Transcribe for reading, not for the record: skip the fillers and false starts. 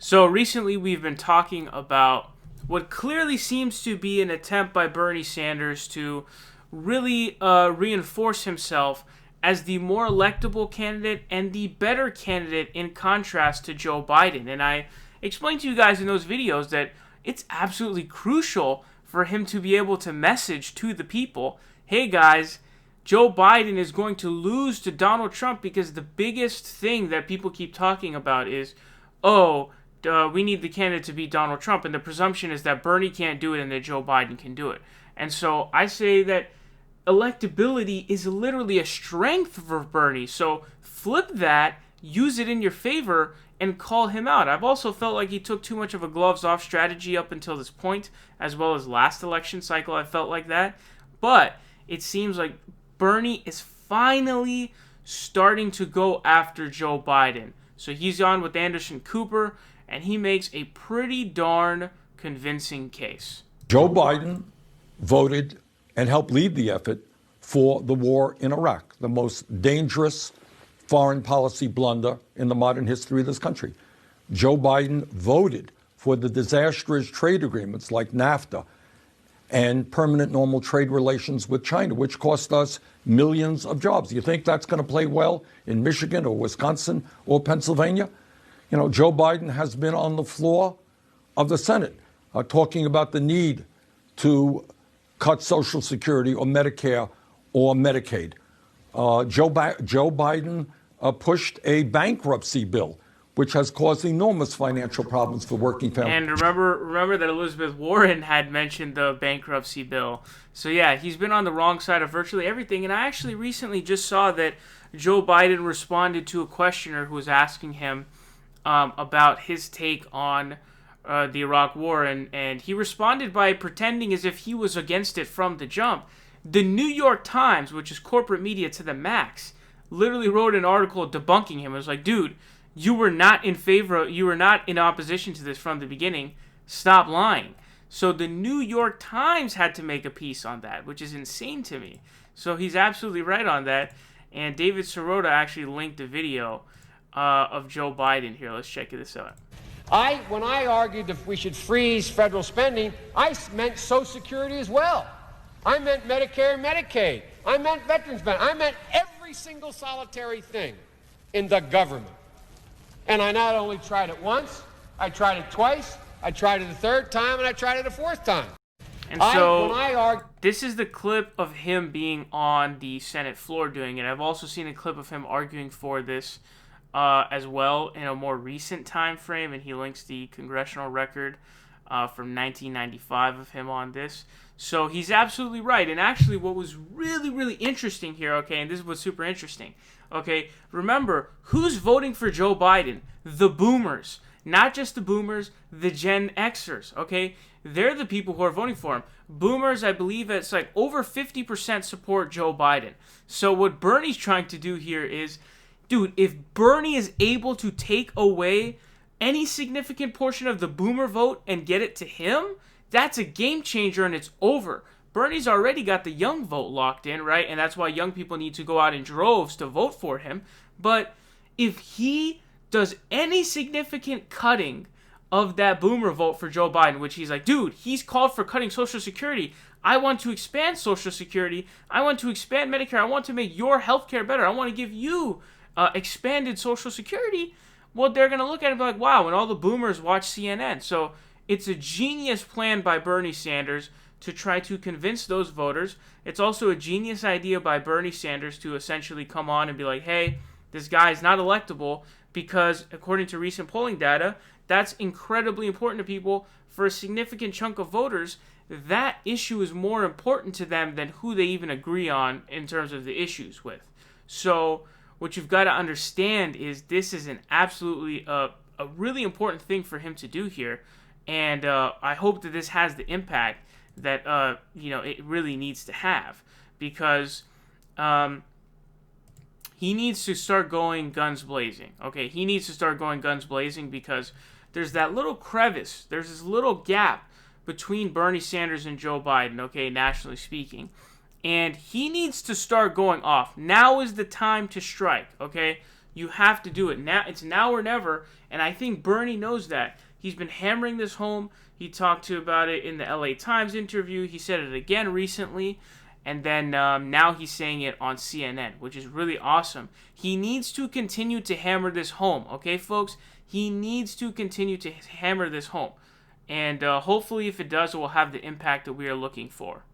So recently we've been talking about what clearly seems to be an attempt by Bernie Sanders to really reinforce himself as the more electable candidate and the better candidate in contrast to Joe Biden. And I explained to you guys in those videos that it's absolutely crucial for him to be able to message to the people, hey guys, Joe Biden is going to lose to Donald Trump, because the biggest thing that people keep talking about is, oh, we need the candidate to beat Donald Trump, and the presumption is that Bernie can't do it and that Joe Biden can do it. And so I say that electability is literally a strength for Bernie. So flip that, use it in your favor, and call him out. I've also felt like he took too much of a gloves-off strategy up until this point, as well as last election cycle. I felt like that. But it seems like Bernie is finally starting to go after Joe Biden. So he's on with Anderson Cooper, and he makes a pretty darn convincing case. Joe Biden voted and helped lead the effort for the war in Iraq, the most dangerous foreign policy blunder in the modern history of this country. Joe Biden voted for the disastrous trade agreements like NAFTA and permanent normal trade relations with China, which cost us millions of jobs. You think that's going to play well in Michigan or Wisconsin or Pennsylvania? You know, Joe Biden has been on the floor of the Senate talking about the need to cut Social Security or Medicare or Medicaid. Joe Biden pushed a bankruptcy bill, which has caused enormous financial problems for working families. And remember that Elizabeth Warren had mentioned the bankruptcy bill. So yeah, he's been on the wrong side of virtually everything. And I actually recently just saw that Joe Biden responded to a questioner who was asking him about his take on the Iraq War, and he responded by pretending as if he was against it from the jump. The New York Times, which is corporate media to the max, literally wrote an article debunking him. It was like, dude, you were not in opposition to this from the beginning. Stop lying. So the New York Times had to make a piece on that, which is insane to me. So he's absolutely right on that. And David Sirota actually linked a video of Joe Biden here. Let's check this out. When I argued that we should freeze federal spending, I meant Social Security as well. I meant Medicare and Medicaid. I meant veterans benefits. I meant every single solitary thing in the government. And I not only tried it once, I tried it twice, I tried it a third time, and I tried it a fourth time. And so this is the clip of him being on the Senate floor doing it. I've also seen a clip of him arguing for this as well in a more recent time frame, and he links the congressional record from 1995 of him on this. So he's absolutely right. And actually what was really, really interesting here, okay, and this is what's super interesting, okay, remember, who's voting for Joe Biden? The boomers. Not just the boomers, the Gen Xers, okay? They're the people who are voting for him. Boomers, I believe it's like over 50% support Joe Biden. So what Bernie's trying to do here is, dude, if Bernie is able to take away any significant portion of the boomer vote and get it to him, that's a game changer and it's over. Bernie's already got the young vote locked in, right? And that's why young people need to go out in droves to vote for him. But if he does any significant cutting of that boomer vote for Joe Biden, which he's like, dude, he's called for cutting Social Security. I want to expand Social Security. I want to expand Medicare. I want to make your healthcare better. I want to give you expanded Social Security. Well, they're going to look at it and be like, wow, and all the boomers watch CNN. So it's a genius plan by Bernie Sanders to try to convince those voters. It's also a genius idea by Bernie Sanders to essentially come on and be like, hey, this guy is not electable, because according to recent polling data, that's incredibly important to people. For a significant chunk of voters, that issue is more important to them than who they even agree on in terms of the issues with. So what you've got to understand is this is an absolutely a really important thing for him to do here. And I hope that this has the impact that it really needs to have, because he needs to start going guns blazing. Okay, he needs to start going guns blazing because there's that little crevice, there's this little gap between Bernie Sanders and Joe Biden, okay, nationally speaking. And he needs to start going off. Now is the time to strike, okay? You have to do it now. It's now or never, and I think Bernie knows that. He's been hammering this home. He talked about it in the LA Times interview. He said it again recently, and then now he's saying it on CNN, which is really awesome. He needs to continue to hammer this home, okay, folks? He needs to continue to hammer this home. And hopefully, if it does, it will have the impact that we are looking for.